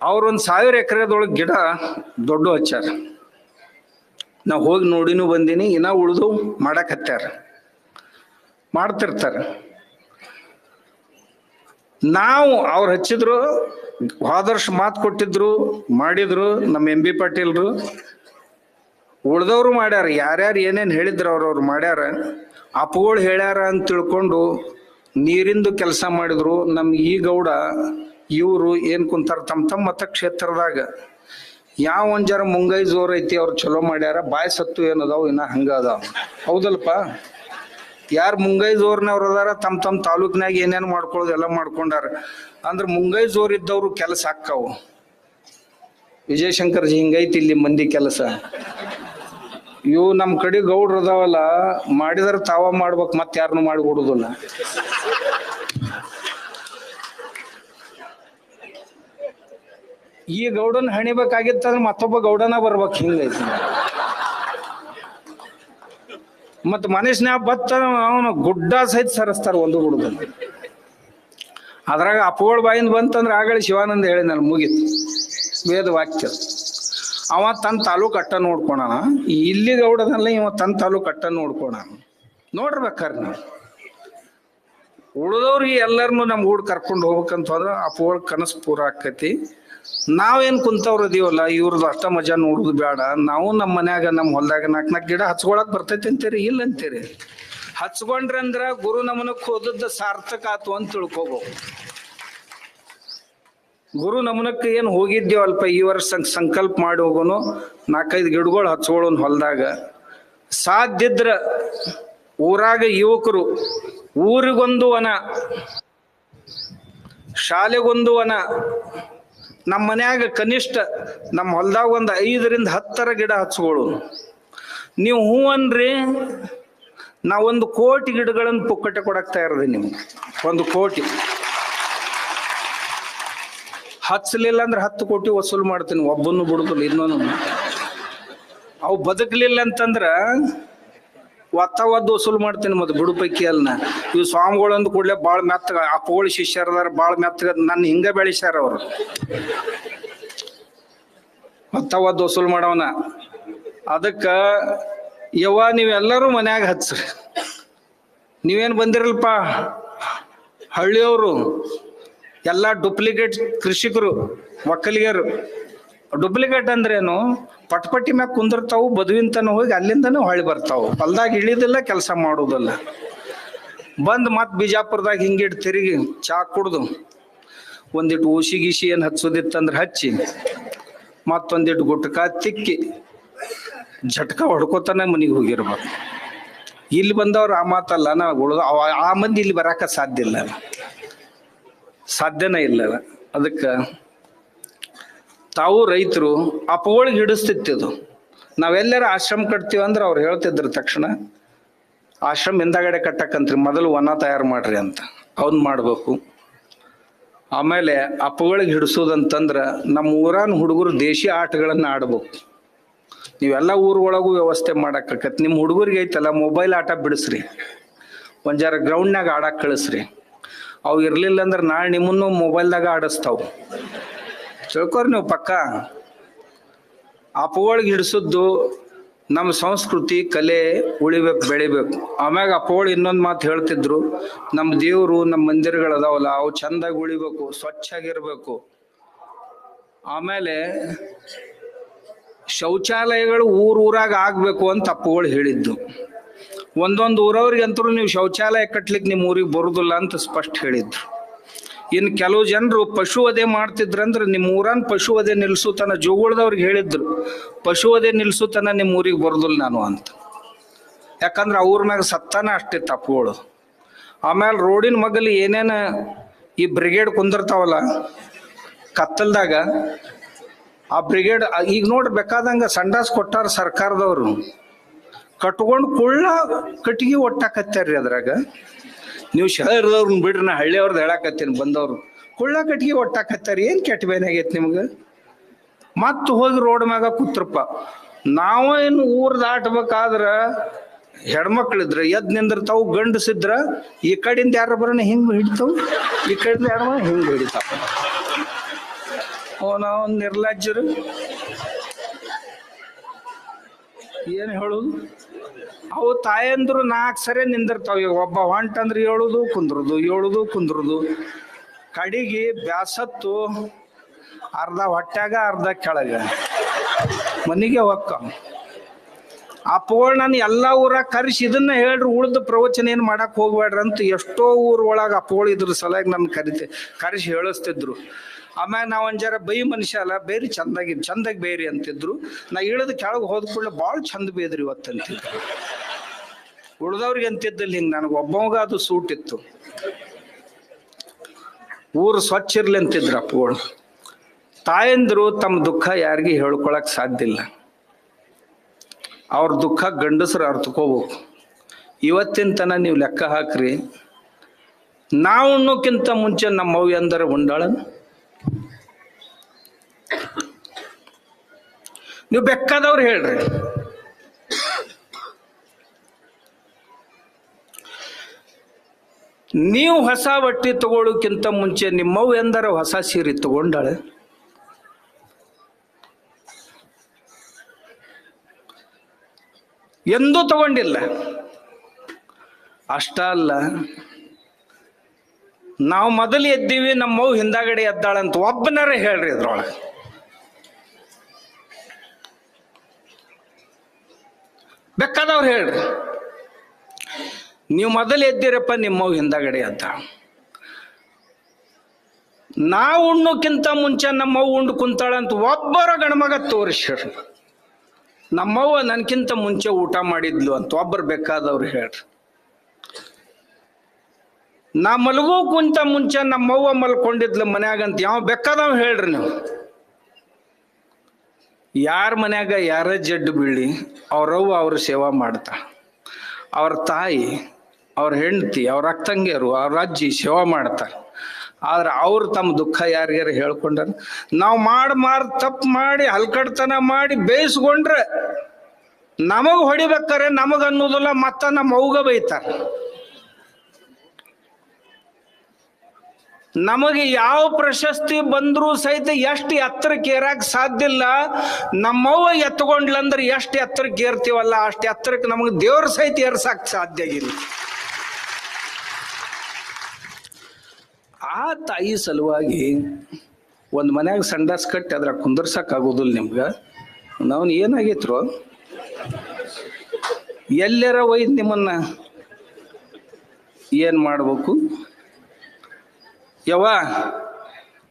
ಅವ್ರ 1000 ಎಕರೆದೊಳಗೆ ಗಿಡ ದೊಡ್ಡ ಹಚ್ಚಾರ. ನಾ ಹೋಗಿ ನೋಡಿನೂ ಬಂದೀನಿ. ಇನ್ನ ಉಳ್ದು ಮಾಡಕ್ ಹತ್ತಾರ, ಮಾಡ್ತಿರ್ತಾರ. ನಾವು ಅವ್ರು ಹಚ್ಚಿದ್ರು, ಹೋದರ್ಷ ಮಾತು ಕೊಟ್ಟಿದ್ರು, ಮಾಡಿದ್ರು ನಮ್ಮ MB ಪಾಟೀಲ್ರು. ಉಳ್ದವ್ರು ಮಾಡ್ಯಾರ, ಯಾರ್ಯಾರು ಏನೇನು ಹೇಳಿದ್ರು ಅವ್ರವ್ರು ಮಾಡ್ಯಾರ. ಅಪ್ಪಗಳು ಹೇಳ್ಯಾರ ಅಂತ ತಿಳ್ಕೊಂಡು ನೀರಿಂದು ಕೆಲಸ ಮಾಡಿದ್ರು. ನಮ್ಗೆ ಈ ಗೌಡ ಇವರು ಏನ್ ಕುಂತಾರ ತಮ್ಮ ಮತಕ್ಷೇತ್ರದಾಗ ಯಾವ ಒಂದ್ ಜರ ಮುಂಗೈ ಜೋರ್ ಐತಿ, ಅವ್ರು ಚಲೋ ಮಾಡ್ಯಾರ. ಬಾಯ್ ಸತ್ತು ಏನದಾವ್ ಇನ್ನ ಹಂಗ ಅದಾವ. ಹೌದಲ್ಪ? ಯಾರು ಮುಂಗೈ ಜೋರ್ನವ್ರು ಅದಾರ ತಮ್ಮ ತಾಲೂಕ್ನಾಗ ಏನೇನು ಮಾಡ್ಕೊಳ್ಳೋದು ಎಲ್ಲ ಮಾಡ್ಕೊಂಡಾರ. ಅಂದ್ರೆ ಮುಂಗೈ ಜೋರ್ ಇದ್ದವ್ರು ಕೆಲಸ ಹಾಕಾವು. ವಿಜಯಶಂಕರ್ಜಿ ಹಿಂಗೈತಿ ಇಲ್ಲಿ ಮಂದಿ ಕೆಲಸ. ಇವು ನಮ್ ಕಡೆ ಗೌಡ್ರು ಅದಾವಲ್ಲ, ಮಾಡಿದ್ರ ತಾವ ಮಾಡ್ಬೇಕು, ಮತ್ತೆ ಯಾರನ್ನು ಮಾಡಿ ಕೊಡುದಿಲ್ಲ. ಈ ಗೌಡನ್ ಹಣಿಬೇಕಾಗಿತ್ತಂದ್ರೆ ಮತ್ತೊಬ್ಬ ಗೌಡನ ಬರ್ಬೇಕು. ಹಿಂಗೈತಿ. ಮತ್ ಮನುಷ್ಯನ್ಯಾಗ ಬತ್ತ ಅವನು ಗುಡ್ಡ ಸಹಿತ ಸರಿಸ್ತಾರ ಒಂದು ಗುಡ್ಡದಲ್ಲಿ. ಅದ್ರಾಗ ಅಪ್ಪಗಳ ಬಾಯಿಂದ ಬಂತಂದ್ರೆ ಆಗಲಿ ಶಿವಾನಂದ ಹೇಳಿ ನಾನು ಮುಗೀತು ವೇದ ವಾಕ್ಯ. ಅವ ತನ್ನ ತಾಲೂಕು ಅಟ್ಟ ನೋಡ್ಕೊಳಣ, ಇಲ್ಲಿ ಗೌಡದಲ್ಲ ಇವ ತನ್ನ ತಾಲೂಕು ಅಟ್ಟ ನೋಡ್ಕೊಳ ನೋಡ್ಬೇಕಾರೆ ನಾವು ಉಳಿದವ್ರಿಗೆ ಎಲ್ಲರನ್ನು ನಮ್ ಗೂಡ್ ಕರ್ಕೊಂಡು ಹೋಗ್ಬೇಕಂತ ಹೋದ್ರ ಅಪ್ಪಗಳ ಕನಸು ಪೂರ ಆಕತಿ. ನಾವೇನ್ ಕುಂತವ್ರು ಇದೀವಲ್ಲ ಇವ್ರದ್ದು ಅಷ್ಟ ಮಜಾ ನೋಡುದು ಬೇಡ. ನಾವು ನಮ್ಮ ಮನ್ಯಾಗ ನಮ್ಮ ಹೊಲ್ದಾಗ ನಾಲ್ಕು ಗಿಡ ಹಚ್ಕೊಳಕ್ ಬರ್ತೈತಿ ಅಂತೀರಿ, ಇಲ್ಲ ಅಂತೀರಿ. ಹಚ್ಕೊಂಡ್ರಿ ಅಂದ್ರ ಗುರು ನಮನಕ್ ಹೋದದ್ದು ಸಾರ್ಥಕ ಆತು ಅಂತ ತಿಳ್ಕೊಬೇಕು. ಗುರು ನಮನಕ್ಕೆ ಏನ್ ಹೋಗಿದ್ದೇವಲ್ಪ ಈ ವರ್ಷ ಸಂಕಲ್ಪ ಮಾಡಿ ಹೋಗೋನು, 4-5 ಗಿಡಗಳು ಹಚ್ಕೊಳ್ಳೋನ್ ಹೊಲ್ದಾಗ. ಸಾಧ್ಯದ್ರ ಊರಾಗ ಯುವಕರು ಊರಿಗೊಂದು ವನ, ಶಾಲೆಗೊಂದು ವನ, ನಮ್ಮ ಮನ್ಯಾಗ ಕನಿಷ್ಠ ನಮ್ಮ ಹೊಲ್ದಾಗ ಒಂದು 5ರಿಂದ 10 ಗಿಡ ಹಚ್ಕೊಳ್ಳು. ನೀವು ಹೂ ಅನ್ರಿ, ನಾ 1 ಕೋಟಿ ಗಿಡಗಳನ್ನು ಪುಕ್ಕಟೆ ಕೊಡಕ್ ತಯಾರದೆ. ನಿಮ್ಗೆ 1 ಕೋಟಿ ಹಚ್ಚಲಿಲ್ಲ ಅಂದ್ರೆ 10 ಕೋಟಿ ವಸೂಲು ಮಾಡ್ತೀನಿ, ಒಬ್ಬನ್ನು ಬಿಡುದಿಲ್ಲ. ಇನ್ನೊಂದು ಅವು ಬದುಕಲಿಲ್ಲ ಅಂತಂದ್ರ ಒತ್ತವದ್ದು ವಸೂಲು ಮಾಡ್ತೀನಿ. ಮತ್ತೆ ಬಿಡು ಪೈಕಿ ಅಲ್ಲ. ಇವು ಸ್ವಾಮಿಗಳು ಅಂದ ಕೂಡಲೇ ಭಾಳ ಮೆತ್ತಗ, ಅಪ್ಪಗಳು ಶಿಷ್ಯರದಾರ ಭಾಳ ಮೆತ್ತಗ, ನನ್ನ ಹಿಂಗ ಬೆಳೆಸ್ಯಾರ ಅವರು. ಒತ್ತವದ್ದು ವಸೂಲು ಮಾಡವನ. ಅದಕ್ಕ ಯವ್ವ ನೀವೆಲ್ಲರೂ ಮನ್ಯಾಗ ಹಚ್ಚ್ರಿ. ನೀವೇನ್ ಬಂದಿರಲ್ಪ ಹಳ್ಳಿಯವರು ಎಲ್ಲ ಡೂಪ್ಲಿಕೇಟ್ ಕೃಷಿಕರು, ಒಕ್ಕಲಿಗರು. ಡೂಪ್ಲಿಕೇಟ್ ಅಂದ್ರೇನು? ಪಟ್ಪಟ್ಟಿ ಮ್ಯಾಗ ಕುಂದಿರ್ತಾವು, ಬದುವಿಂತನ ಹೋಗಿ ಅಲ್ಲಿಂದನೂ ಹೊಳ್ಳಿ ಬರ್ತಾವು. ಹೊಲ್ದಾಗ ಇಳಿದಿಲ್ಲ, ಕೆಲಸ ಮಾಡುವುದಲ್ಲ. ಬಂದ್ ಮತ್ ಬಿಜಾಪುರದಾಗ ಹಿಂಗಿಟ್ಟು ತಿರುಗಿ ಚಾ ಕುಡ್ದು ಒಂದಿಟ್ಟು ಊಸಿ ಗೀಸಿ ಏನ್ ಹಚ್ಚೋದಿತ್ತಂದ್ರೆ ಹಚ್ಚಿ, ಮತ್ತೊಂದಿಟ್ಟು ಗುಟ್ಕ ತಿಕ್ಕಿ ಝಟ್ಕ ಹೊಡ್ಕೋತಾನೆ ಮನಿಗೆ ಹೋಗಿರ್ಬೇಕು. ಇಲ್ಲಿ ಬಂದವ್ರು ಆ ಮಾತಲ್ಲ, ನಾವು ಉಳ್ದ ಆ ಮಂದಿ ಇಲ್ಲಿ ಬರಾಕ ಸಾಧ್ಯ ಇಲ್ಲ, ಸಾಧ್ಯನೇ ಇಲ್ಲ. ಅದಕ್ಕೆ ತಾವು ರೈತರು ಅಪ್ಪಗಳಿಗೆ ಹಿಡಿಸ್ತಿತ್ತು. ನಾವೆಲ್ಲರ ಆಶ್ರಮ ಕಟ್ತೀವಿ ಅಂದ್ರೆ ಅವ್ರು ಹೇಳ್ತಿದ್ರು ತಕ್ಷಣ, ಆಶ್ರಮ ಹಿಂದಗಡೆ ಕಟ್ಟಕ್ಕಂತ್ರಿ, ಮೊದಲು ವನ ತಯಾರು ಮಾಡ್ರಿ ಅಂತ. ಅವನ್ ಮಾಡ್ಬೇಕು. ಆಮೇಲೆ ಅಪ್ಪಗಳಿಗೆ ಹಿಡಿಸೋದಂತಂದ್ರ ನಮ್ಮ ಊರಾನ ಹುಡುಗರು ದೇಶಿ ಆಟಗಳನ್ನ ಆಡ್ಬೇಕು. ನೀವೆಲ್ಲ ಊರೊಳಗೂ ವ್ಯವಸ್ಥೆ ಮಾಡಾಕತ್. ನಿಮ್ಮ ಹುಡುಗರಿಗೆ ಐತಲ್ಲ ಮೊಬೈಲ್ ಆಟ ಬಿಡಿಸ್ರಿ, ಒಂಜಾರ ಗ್ರೌಂಡ್ನಾಗ ಆಡಾಕ್ ಕಳಿಸ್ರಿ. ಅವು ಇರ್ಲಿಲ್ಲ ಅಂದ್ರೆ ನಾಳೆ ನಿಮ್ಮನ್ನು ಮೊಬೈಲ್ದಾಗ ಆಡಿಸ್ತಾವ್. ತಿಳ್ಕೊರಿ ನೀವು ಪಕ್ಕ. ಅಪ್ಪಗಳಿಗೆ ಹಿಡಿಸದ್ದು ನಮ್ಮ ಸಂಸ್ಕೃತಿ ಕಲೆ ಉಳಿಬೇಕು, ಬೆಳಿಬೇಕು. ಆಮ್ಯಾಗ ಅಪ್ಪಗಳು ಇನ್ನೊಂದು ಮಾತು ಹೇಳ್ತಿದ್ರು, ನಮ್ಮ ದೇವರು ನಮ್ಮ ಮಂದಿರಗಳದಾವಲ್ಲ ಅವು ಚಂದಾಗಿ ಉಳಿಬೇಕು, ಸ್ವಚ್ಛಾಗಿರ್ಬೇಕು. ಆಮೇಲೆ ಶೌಚಾಲಯಗಳು ಊರಾಗ ಆಗ್ಬೇಕು ಅಂತ ಅಪ್ಪಗಳು ಹೇಳಿದ್ದು. ಒಂದೊಂದು ಊರವ್ರಿಗೆ ಅಂತರೂ ನೀವು ಶೌಚಾಲಯ ಕಟ್ಲಿಕ್ಕೆ ನಿಮ್ಮ ಊರಿಗೆ ಬರುದಿಲ್ಲ ಅಂತ ಸ್ಪಷ್ಟ ಹೇಳಿದ್ರು. ಇನ್ನು ಕೆಲವು ಜನರು ಪಶು ವಧೆ ಮಾಡ್ತಿದ್ರಂದ್ರೆ ನಿಮ್ಮ ಊರನ್ ಪಶು ವಧೆ ನಿಲ್ಸುತನ ಜೋಗುಳದವ್ರಿಗೆ ಹೇಳಿದ್ರು, ಪಶು ವಧೆ ನಿಲ್ಸುತನ ನಿಮ್ಮ ಊರಿಗೆ ಬರುದಿಲ್ಲ ನಾನು ಅಂತ. ಯಾಕಂದ್ರೆ ಅವ್ರ ಮ್ಯಾಗ ಸತ್ತಾನ ಅಷ್ಟಿತ್ತು ಅಪ್ಪಗಳು. ಆಮೇಲೆ ರೋಡಿನ ಮಗಲಿ ಏನೇನ ಈ ಬ್ರಿಗೇಡ್ ಕುಂದಿರ್ತಾವಲ್ಲ ಕತ್ತಲ್ದಾಗ, ಆ ಬ್ರಿಗೇಡ್ ಈಗ ನೋಡ್ರಿ ಬೇಕಾದಂಗ ಸಂಡಾಸ್ ಕೊಟ್ಟಾರ ಸರ್ಕಾರದವ್ರು, ಕಟ್ಕೊಂಡು ಕುಳ್ಳ ಕಟ್ಟಿಗೆ ಒಟ್ಟಾಕತ್ಯಾರ್ರಿ. ಅದ್ರಾಗ ನೀವು ಶಹರದವ್ರನ್ನ ಬಿಡ್ರಿ, ನಾ ಹಳ್ಳಿಯವ್ರದ್ದು ಹೇಳಾಕತ್ತೀನಿ. ಬಂದವ್ರು ಕುಳ್ಳ ಕಟ್ಟಿಗೆ ಒಟ್ಟಾಕತ್ಯಾರ, ಏನ್ ಕೆಟ್ಟ ಬೇನಾಗೈತಿ ನಿಮ್ಗೆ? ಮತ್ ಹೋಗಿ ರೋಡ್ ಮ್ಯಾಗ ಕೂತ್ರಪ್ಪ. ನಾವೇನು ಊರ್ ದಾಟ್ಬೇಕಾದ್ರ ಹೆಣ್ಮಕ್ಳಿದ್ರ ಎದ್ ನಿಂದಿರ್ತಾವು, ಗಂಡಸಿದ್ರ ಈ ಕಡೆಯಿಂದ ಯಾರ ಬರೋಣ ಹಿಂಗ್ ಹಿಡಿತಾವ್, ಈ ಕಡೆಯಿಂದ ಯಾರ ಹಿಂಗ್ ಹಿಡಿತಾವ. ನಾವು ನಿರ್ಲಜ್ಜರು ಏನ್ ಹೇಳುದು? ಅವು ತಾಯಂದ್ರು 4 ಸರಿ ನಿಂದಿರ್ತಾವ. ಈಗ ಒಬ್ಬ ಹೊಂಟಂದ್ರೆ ಹೇಳುದು ಕುಂದ್ರದು, ಹೇಳುದು ಕುಂದ್ರದು, ಕಡಿಗೆ ಬ್ಯಾಸತ್ತು ಅರ್ಧ ಹೊಟ್ಯಾಗ ಅರ್ಧ ಕೆಳಗ ಮನಿಗೆ ಹೊಕ್ಕ. ಅಪ್ಪಗಳು ನಾನು ಎಲ್ಲಾ ಊರಾಗ ಕರ್ಸಿ ಇದನ್ನ ಹೇಳ್ರಿ, ಉಳ್ದ ಪ್ರವಚನ ಏನ್ ಮಾಡಕ್ ಹೋಗ್ಬೇಡ್ರಿ ಅಂತ ಎಷ್ಟೋ ಊರ್ ಒಳಗ ಅಪ್ಪಗಳು ಇದ್ರ ಸಲಾಗಿ ನನ್ ಕರ್ಸಿ ಹೇಳಿಸ್ತಿದ್ರು. ಆಮ್ಯಾಗ ನಾವ್ ಒಂಜಾರ ಬೈ ಮನುಷ್ಯ ಅಲ್ಲ, ಬೇರೆ ಚಂದಾಗಿ ಬೇರಿ ಅಂತಿದ್ರು. ನಾ ಇಳಿದ ಕೆಳಗೆ ಹೋದ ಕೂಡಲೇ ಭಾಳ ಚಂದ ಬೇದ್ರಿ ಇವತ್ತಂತಿದ್ರು. ಉಳ್ದವ್ರಿಗೆ ಅಂತಿದ್ದಲ್ಲಿ ಹಿಂಗ, ನನಗೆ ಒಬ್ಬವಾಗ ಅದು ಸೂಟ್ ಇತ್ತು. ಊರು ಸ್ವಚ್ಛ ಇರ್ಲಿ ಅಂತಿದ್ರು ಅಪ್ಪಗಳು. ತಾಯಂದ್ರು ತಮ್ಮ ದುಃಖ ಯಾರಿಗೆ ಹೇಳ್ಕೊಳಕ್ ಸಾಧ್ಯ ಇಲ್ಲ. ಅವ್ರ ದುಃಖ ಗಂಡಸರು ಅರ್ಥಕೋಬೇಕು. ಇವತ್ತಿನ ತನ ನೀವು ಲೆಕ್ಕ ಹಾಕ್ರಿ, ನಾವು ಉಣ್ಣೋಕ್ಕಿಂತ ಮುಂಚೆ ನಮ್ಮ ಅವ್ವ ಎಂದರೆ ಉಂಡಾಳ. ನೀವು ಬೇಕಾದವ್ರು ಹೇಳ್ರಿ, ನೀವು ಹೊಸ ಬಟ್ಟೆ ತಗೊಳ್ಳೋಕ್ಕಿಂತ ಮುಂಚೆ ನಿಮ್ಮವ್ ಎಂದರ ಹೊಸ ಸೀರೆ ತಗೊಂಡಾಳೆ? ಎಂದೂ ತಗೊಂಡಿಲ್ಲ. ಅಷ್ಟ ಅಲ್ಲ, ನಾವು ಮೊದಲು ಎದ್ದೀವಿ, ನಮ್ಮವ್ ಹಿಂದಾಗಡೆ ಎದ್ದಾಳಂತ ಒಬ್ಬನಾರ ಹೇಳ್ರಿ ಅದ್ರೊಳಗೆ. ಬೇಕಾದವ್ರು ಹೇಳ್ರಿ. ನೀವು ಮೊದಲು ಎದ್ದಿರಪ್ಪ, ನಿಮ್ಮವ್ ಹಿಂದಾಗಡೆ ಎದ್ದಾಳ. ನಾವು ಉಣ್ಣೋಕ್ಕಿಂತ ಮುಂಚೆ ನಮ್ಮವ್ ಉಂಡು ಕುಂತಾಳಂತ ಒಬ್ಬರ ಗಣಮಗ ತೋರಿಸ್ರಿ. ನಮ್ಮವ್ವ ನನ್ಕಿಂತ ಮುಂಚೆ ಊಟ ಮಾಡಿದ್ಲು ಅಂತ ಒಬ್ಬರು ಬೇಕಾದವ್ರು ಹೇಳ್ರಿ. ನಾ ಮಲಗೋ ಕುಂತ ಮುಂಚೆ ನಮ್ಮವ್ವ ಮಲ್ಕೊಂಡಿದ್ಲು ಮನ್ಯಾಗಂತ ಯಾವ ಬೇಕಾದವ್ ಹೇಳ್ರಿ ನೀವು. ಯಾರ ಮನ್ಯಾಗ ಯಾರ ಜಡ್ಡು ಬೀಳಿ ಅವ್ರವ್ವ ಅವ್ರ ಸೇವಾ ಮಾಡ್ತಾ, ಅವ್ರ ತಾಯಿ, ಅವ್ರ ಹೆಂಡತಿ, ಅವ್ರ ಅಕ್ಕಂಗಿಯರು, ಅವ್ರ ಅಜ್ಜಿ ಸೇವಾ ಮಾಡ್ತಾರೆ. ಆದ್ರೆ ಅವ್ರು ತಮ್ಮ ದುಃಖ ಯಾರಿಗಾರ ಹೇಳ್ಕೊಂಡ್ರ, ನಾವು ಮಾರ್ ತಪ್ಪು ಮಾಡಿ ಹಲ್ಕಡ್ತನ ಮಾಡಿ ಬೇಯಿಸ್ಕೊಂಡ್ರೆ ನಮಗ್ ಹೊಡಿಬೇಕಾರೆ ನಮಗ ಅನ್ನೋದಿಲ್ಲ, ಮತ್ತ ನಮ್ಮ ಅವ್ಗ ಬೈತಾರ. ನಮಗೆ ಯಾವ ಪ್ರಶಸ್ತಿ ಬಂದ್ರೂ ಸಹಿತ ಎಷ್ಟು ಎತ್ತರಕ್ಕೆ ಏರಾಕ್ ಸಾಧ್ಯ ಇಲ್ಲ. ನಮ್ಮವ್ವ ಎತ್ಕೊಂಡ್ಲಂದ್ರೆ ಎಷ್ಟು ಎತ್ತರಕ್ಕೆ ಏರ್ತೀವಲ್ಲ ಅಷ್ಟು ಎತ್ತರಕ್ಕೆ ನಮಗೆ ದೇವ್ರ ಸಹಿತ ಏರ್ಸಕ್ ಸಾಧ್ಯ ಇಲ್ಲ. ಆ ತಾಯಿ ಸಲುವಾಗಿ ಒಂದು ಮನ್ಯಾಗ ಸಂಡಾಸ್ ಕಟ್ಟಿ ಅದ್ರ ಕುಂದರ್ಸಕ್ ಆಗೋದಿಲ್ಲ ನಿಮ್ಗ. ನಾವು ಏನಾಗೈತ್ರು, ಎಲ್ಲರ ಒಯ್ದು ನಿಮ್ಮನ್ನ ಏನ್ ಮಾಡ್ಬೇಕು? ಯವ್ವ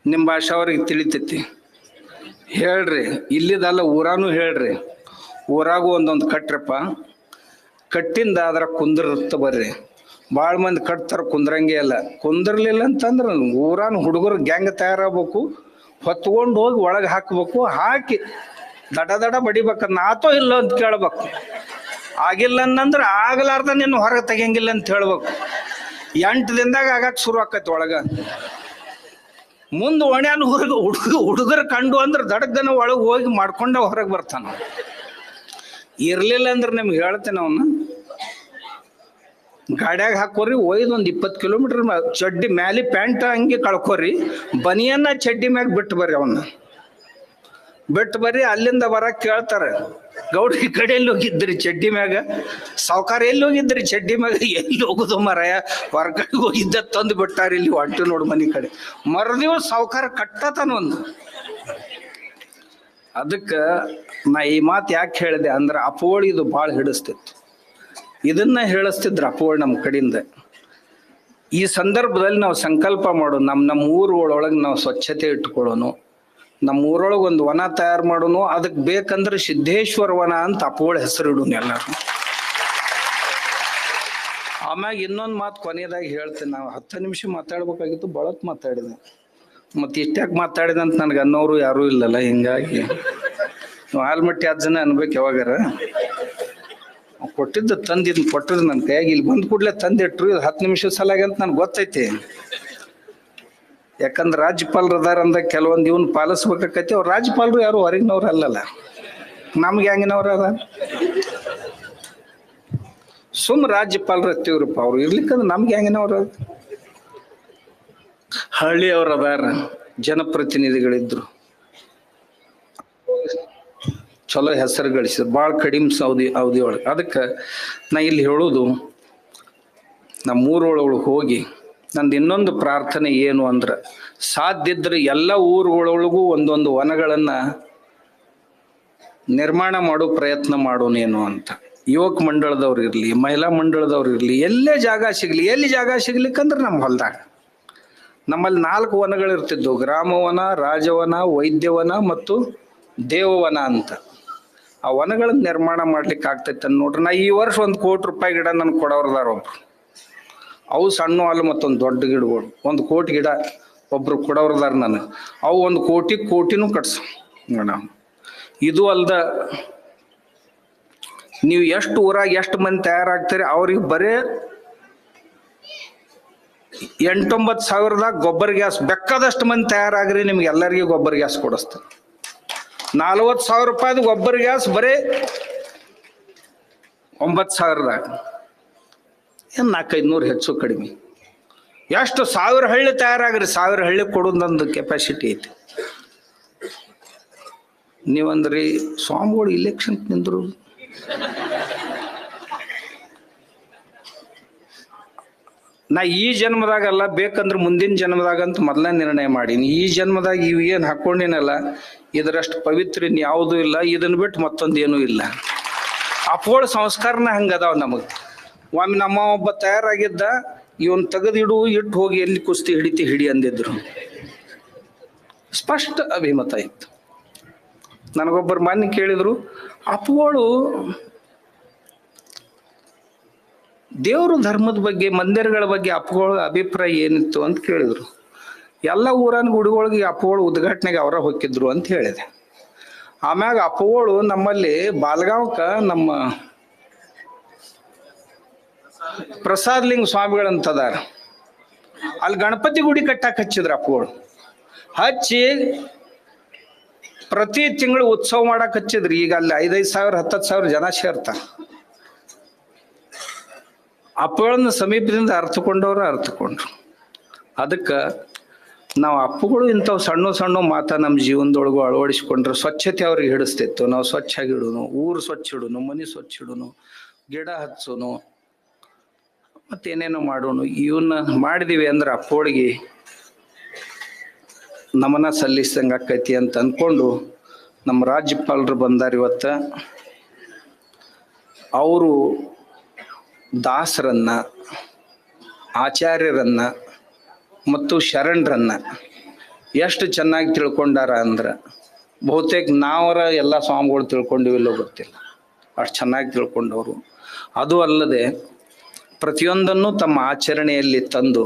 ನಿಮ್ಮ ಭಾಷೆ ಅವ್ರಿಗೆ ತಿಳಿತೈತಿ ಹೇಳ್ರಿ, ಇಲ್ಲಿದಲ್ಲ ಊರಾನು ಹೇಳ್ರಿ. ಊರಾಗೂ ಒಂದೊಂದು ಕಟ್ರಪ್ಪ, ಕಟ್ಟಿಂದ ಅದ್ರ ಕುಂದಿರ್ತ ಬರ್ರಿ. ಭಾಳ ಮಂದಿ ಕಟ್ತಾರ, ಕುಂದ್ರಂಗೆ ಅಲ್ಲ. ಕುಂದಿರ್ಲಿಲ್ಲ ಅಂತಂದ್ರೆ ಊರಾನ ಹುಡುಗರು ಗ್ಯಾಂಗ್ ತಯಾರಾಗಬೇಕು, ಹೊತ್ಕೊಂಡು ಹೋಗಿ ಒಳಗೆ ಹಾಕ್ಬೇಕು, ಹಾಕಿ ದಡ ಬಡಿಬೇಕನ್ನ ಆತೋ ಇಲ್ಲ ಅಂತ ಕೇಳ್ಬೇಕು. ಆಗಿಲ್ಲ ಅನ್ನಂದ್ರೆ ಆಗ್ಲಾರ್ದ ನಿನ್ನ ಹೊರಗೆ ತೆಗಿಯಂಗಿಲ್ಲ ಅಂತ ಹೇಳ್ಬೇಕು. 8 ದಿನದಾಗ ಆಗಕ್ಕೆ ಶುರು ಆಕೈತಿ ಒಳಗ. ಮುಂದೆ ಒಣ್ಯಾನ ಹೊರಗೆ ಹುಡುಗರು ಕಂಡು ಅಂದ್ರೆ ದಡಗನ ಒಳಗೆ ಹೋಗಿ ಮಾಡ್ಕೊಂಡ ಹೊರಗೆ ಬರ್ತಾನ. ಇರ್ಲಿಲ್ಲ ಅಂದ್ರೆ ನಿಮ್ಗೆ ಹೇಳ್ತೇನೆ, ಅವನ್ನ ಗಾಡ್ಯಾಗ ಹಾಕೋರಿ, ಒಯ್ದು ಒಂದು 20 ಕಿಲೋಮೀಟರ್ ಚಡ್ಡಿ ಮ್ಯಾಲಿ ಪ್ಯಾಂಟ್ ಹಂಗೆ ಕಳ್ಕೊರಿ, ಬನಿಯನ್ನ ಚಡ್ಡಿ ಮ್ಯಾಗ ಬಿಟ್ಟು ಬರ್ರಿ. ಅವನ್ನ ಬಿಟ್ಟು ಬರ್ರಿ. ಅಲ್ಲಿಂದ ಬರಕ್ ಕೇಳ್ತಾರ, ಗೌಡ್ರ ಈ ಕಡೆ ಎಲ್ಲಿ ಹೋಗಿದ್ರಿ ಚಡ್ಡಿ ಮ್ಯಾಗ? ಸಾವ್ಕಾರ ಎಲ್ಲಿ ಹೋಗಿದ್ರಿ ಚಡ್ಡಿ ಮ್ಯಾಗ? ಎಲ್ಲಿ ಹೋಗುದು ಮರಯ? ಹೊರಗಡೆ ಹೋಗಿದ್ದ ತಂದು ಬಿಟ್ಟಾರ ಇಲ್ಲಿ ಹೊಂಟು ನೋಡು ಮನೆ ಕಡೆ. ಮರದಿವಸ ಸಾವ್ಕಾರ ಕಟ್ಟತಾನ ಒಂದು. ಅದಕ್ಕ ನಾ ಈ ಮಾತು ಯಾಕೆ ಹೇಳಿದೆ ಅಂದ್ರೆ ಅಪೋಳಿ ಇದು ಭಾಳ ಹಿಡಿಸ್ತಿತ್ತು. ಇದನ್ನ ಹೇಳಿಸ್ತಿದ್ರು ಅಪೋಳಿ ನಮ್ಮ ಕಡೆಯಿಂದ. ಈ ಸಂದರ್ಭದಲ್ಲಿ ನಾವು ಸಂಕಲ್ಪ ಮಾಡೋಣ, ನಮ್ಮ ಊರೊಳಗೆ ನಾವು ಸ್ವಚ್ಛತೆ ಇಟ್ಕೊಳ್ಳೋನು, ನಮ್ಮ ಊರೊಳಗೆ ಒಂದು ವನ ತಯಾರು ಮಾಡೋನು. ಅದಕ್ಕೆ ಬೇಕಂದ್ರೆ ಸಿದ್ದೇಶ್ವರ ವನ ಅಂತ ಅಪೋಳಿ ಹೆಸರಿಡೋನು ಎಲ್ಲರೂ. ಆಮ್ಯಾಗ ಇನ್ನೊಂದು ಮಾತು ಕೊನೆಯದಾಗಿ ಹೇಳ್ತೇನೆ. ನಾವು 10 ನಿಮಿಷ ಮಾತಾಡ್ಬೇಕಾಗಿತ್ತು, ಬಳತ್ ಮಾತಾಡಿದೆ. ಮತ್ತೆ ಇಷ್ಟ್ಯಾಕೆ ಮಾತಾಡಿದೆ ಅಂತ ನನಗೆ ಅನ್ನೋರು ಯಾರೂ ಇಲ್ಲಲ್ಲ. ಹಿಂಗಾಗಿ ಆಲ್ಮಟ್ಟಿ ಅಜ್ಜನ ಅನ್ಬೇಕು ಯಾವಾಗಾರ. ಕೊಟ್ಟಿದ್ದ ತಂದಿದ್ ಕೊಟ್ಟಿದ್ದು ನನ್ನ ಕೈಯಾಗಿ ಇಲ್ಲಿ ಬಂದ್ ಕೂಡ್ಲೆ ತಂದಿಟ್ರು. ಇದು 10 ನಿಮಿಷದ ಸಲಾಗಿ ಅಂತ ನನ್ಗೆ ಗೊತ್ತೈತಿ. ಯಾಕಂದ್ರೆ ರಾಜ್ಯಪಾಲರು ಅದಾರ ಅಂದ ಕೆಲವೊಂದು ಇವನ್ ಪಾಲಿಸ್ಬೇಕಾಕೈತಿ. ಅವ್ರು ರಾಜ್ಯಪಾಲರು ಯಾರು ಹೊರಗಿನವ್ರು ಅಲ್ಲಲ್ಲ, ನಮ್ಗೆ ಹೆಂಗಿನವ್ರು ಅದ. ಸುಮ್ ರಾಜ್ಯಪಾಲರು ಹತ್ತಿವ್ರಪ್ಪ, ಅವ್ರು ಇರ್ಲಿಕ್ಕಂದ್ರೆ ನಮ್ಗೆ ಹೆಂಗಿನವ್ರು ಅದ. ಹಳ್ಳಿಯವ್ರು ಅದಾರ, ಜನಪ್ರತಿನಿಧಿಗಳಿದ್ರು, ಚಲೋ ಹೆಸರು ಗಳಿಸಿದ್ರು, ಭಾಳ ಕಡಿಮೆ ಅವಧಿ ಒಳಗೆ. ಅದಕ್ಕೆ ನಾ ಇಲ್ಲಿ ಹೇಳೋದು, ನಮ್ಮ ಊರೊಳಗೆ ಹೋಗಿ ನಂದು ಇನ್ನೊಂದು ಪ್ರಾರ್ಥನೆ ಏನು ಅಂದ್ರೆ, ಸಾಧ್ಯ ಇದ್ರೆ ಎಲ್ಲ ಊರುಗಳೊಳಗೂ ಒಂದೊಂದು ವನಗಳನ್ನ ನಿರ್ಮಾಣ ಮಾಡೋ ಪ್ರಯತ್ನ ಮಾಡೋನೇನು ಅಂತ. ಯುವಕ ಮಂಡಳದವ್ರು ಇರಲಿ, ಮಹಿಳಾ ಮಂಡಳದವ್ರು ಇರಲಿ, ಎಲ್ಲೇ ಜಾಗ ಸಿಗ್ಲಿ. ಎಲ್ಲಿ ಜಾಗ ಸಿಗ್ಲಿಕ್ಕಂದ್ರೆ ನಮ್ಮ ಹೊಲದಾಗ. ನಮ್ಮಲ್ಲಿ 4 ವನಗಳಿರ್ತಿದ್ವು: ಗ್ರಾಮವನ, ರಾಜವನ, ವೈದ್ಯವನ ಮತ್ತು ದೇವವನ ಅಂತ. ಆ ವನಗಳನ್ನ ನಿರ್ಮಾಣ ಮಾಡ್ಲಿಕ್ಕೆ ಆಗ್ತೈತೆ ನೋಡ್ರಿ. ನಾ ಈ ವರ್ಷ 1 ಕೋಟಿ ರೂಪಾಯಿ ಗಿಡ ನನ್ಗೆ ಕೊಡೋರ್ದಾರ ಒಬ್ರು. ಅವು ಸಣ್ಣ ಅಲ್ಲ, ಮತ್ತೊಂದು ದೊಡ್ಡ ಗಿಡಗಳು 1 ಕೋಟಿ ಗಿಡ ಒಬ್ರು ಕೊಡೋರ್ದಾರ ನನಗೆ. ಅವು 1 ಕೋಟಿನೂ ಕಟ್ಸ. ಇದು ಅಲ್ದ, ನೀವು ಎಷ್ಟು ಊರಾಗ ಎಷ್ಟು ಮಂದಿ ತಯಾರಾಗ್ತೀರಿ ಅವ್ರಿಗೆ ಬರೇ 8-9 ಸಾವಿರದಾಗ ಗೊಬ್ಬರ ಗ್ಯಾಸ್ ಬೇಕಾದಷ್ಟು ಮಂದಿ ತಯಾರಾಗ್ರಿ, ನಿಮ್ಗೆ ಎಲ್ಲರಿಗೂ ಗೊಬ್ಬರ ಗ್ಯಾಸ್ ಕೊಡಿಸ್ತಾರೆ. 40,000 ರೂಪಾಯಿದು ಗೊಬ್ಬರ ಗ್ಯಾಸ್ ಬರೇ 9,000ದಾಗ, ಏನು 400-500 ಹೆಚ್ಚು ಕಡಿಮೆ. ಎಷ್ಟು 1000 ಹಳ್ಳಿ ತಯಾರಾಗ್ರಿ, 1000 ಹಳ್ಳಿ ಕೊಡೋದೊಂದು ಕೆಪಾಸಿಟಿ ಐತಿ. ನೀವಂದ್ರಿ ಸ್ವಾಮಿಗಳು ಇಲೆಕ್ಷನ್ ನಿಂದ್ರು, ನಾ ಈ ಜನ್ಮದಾಗಲ್ಲ, ಬೇಕಂದ್ರೆ ಮುಂದಿನ ಜನ್ಮದಾಗಂತ ಮೊದಲೇ ನಿರ್ಣಯ ಮಾಡೀನಿ. ಈ ಜನ್ಮದಾಗ ಇವು ಏನು ಹಾಕೊಂಡಿನಲ್ಲ ಇದರಷ್ಟು ಪವಿತ್ರ ಯಾವುದೂ ಇಲ್ಲ, ಇದನ್ನ ಬಿಟ್ಟು ಮತ್ತೊಂದೇನೂ ಇಲ್ಲ. ಅಪ್ಪೋಳ ಸಂಸ್ಕಾರನ ಹಂಗದಾವ ನಮಗೆ. ಒಮ್ಮೆ ನಮ್ಮ ಒಬ್ಬ ತಯಾರಾಗಿದ್ದ, ಇವನ್ ತೆಗೆದಿಡು, ಇಟ್ಟು ಹೋಗಿ ಎಲ್ಲಿ ಕುಸ್ತಿ ಹಿಡಿ ಅಂದಿದ್ರು. ಸ್ಪಷ್ಟ ಅಭಿಮತ ಇತ್ತು. ನನಗೊಬ್ಬರು ಮೊನ್ನೆ ಕೇಳಿದ್ರು, ಅಪ್ಪುಗಳು ದೇವರು ಧರ್ಮದ ಬಗ್ಗೆ, ಮಂದಿರಗಳ ಬಗ್ಗೆ ಅಪ್ಪುಗಳ ಅಭಿಪ್ರಾಯ ಏನಿತ್ತು ಅಂತ ಕೇಳಿದ್ರು. ಎಲ್ಲ ಊರನ್ ಗುಡಿಗಳಿಗೆ ಅಪ್ಪುಗಳು ಉದ್ಘಾಟನೆಗೆ ಅವರ ಹೋಗಿದ್ರು ಅಂತ ಹೇಳಿದೆ. ಆಮ್ಯಾಗ ಅಪ್ಪುಗಳು ನಮ್ಮಲ್ಲಿ ಬಾಲ್ಗಾಂವ್ಕ ನಮ್ಮ ಪ್ರಸಾದ್ಲಿಂಗ ಸ್ವಾಮಿಗಳಂತದಾರ, ಅಲ್ಲಿ ಗಣಪತಿ ಗುಡಿ ಕಟ್ಟಾಕ್ ಹಚ್ಚಿದ್ರು ಅಪ್ಪುಗಳು. ಹಚ್ಚಿ ಪ್ರತಿ ತಿಂಗಳು ಉತ್ಸವ ಮಾಡಕ್ ಹಚ್ಚಿದ್ರಿ. ಈಗ ಅಲ್ಲಿ 5,000 10,000 ಜನ ಸೇರ್ತಾರ. ಅಪ್ಪುಗಳನ್ನ ಸಮೀಪದಿಂದ ಅರ್ಥಕೊಂಡ್ರು. ಅದಕ್ಕೆ ನಾವು ಅಪ್ಪುಗಳು ಇಂಥವು ಸಣ್ಣ ಸಣ್ಣ ಮಾತ ನಮ್ಮ ಜೀವನದೊಳಗೂ ಅಳವಡಿಸ್ಕೊಂಡ್ರೆ ಸ್ವಚ್ಛತೆ ಅವ್ರಿಗೆ ಹಿಡಿಸ್ತಿತ್ತು. ನಾವು ಸ್ವಚ್ಛ ಆಗಿಡೋನು, ಊರು ಸ್ವಚ್ಛ ಇಡೋನು, ಮನೆ ಸ್ವಚ್ಛ ಇಡೋನು, ಗಿಡ ಹಚ್ಚೋನು, ಮತ್ತೇನೇನೋ ಮಾಡೋನು. ಇವನ್ನ ಮಾಡಿದೀವಿ ಅಂದ್ರೆ ಅಪ್ಪೋಳಿಗೆ ನಮನ ಸಲ್ಲಿಸಂಗೆ ಆಕೈತಿ ಅಂತ ಅಂದ್ಕೊಂಡು ನಮ್ಮ ರಾಜ್ಯಪಾಲರು ಬಂದಾರ ಇವತ್ತ. ಅವರು ದಾಸರನ್ನ, ಆಚಾರ್ಯರನ್ನ ಮತ್ತು ಶರಣರನ್ನ ಎಷ್ಟು ಚೆನ್ನಾಗಿ ತಿಳ್ಕೊಂಡಾರ ಅಂದ್ರೆ ಬಹುತೇಕ ನಾವರ ಎಲ್ಲ ಸ್ವಾಮಿಗಳು ತಿಳ್ಕೊಂಡಿವಿಲ್ಲೋ ಗೊತ್ತಿಲ್ಲ, ಅಷ್ಟು ಚೆನ್ನಾಗಿ ತಿಳ್ಕೊಂಡವರು. ಅದು ಅಲ್ಲದೆ ಪ್ರತಿಯೊಂದನ್ನು ತಮ್ಮ ಆಚರಣೆಯಲ್ಲಿ ತಂದು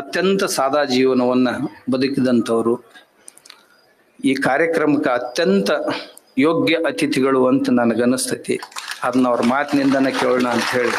ಅತ್ಯಂತ ಸಾದಾ ಜೀವನವನ್ನು ಬದುಕಿದಂಥವರು. ಈ ಕಾರ್ಯಕ್ರಮಕ್ಕೆ ಅತ್ಯಂತ ಯೋಗ್ಯ ಅತಿಥಿಗಳು ಅಂತ ನನಗನ್ನಿಸ್ತೈತಿ. ಅದನ್ನ ಅವ್ರ ಮಾತಿನಿಂದನೇ ಕೇಳೋಣ ಅಂತ ಹೇಳಿ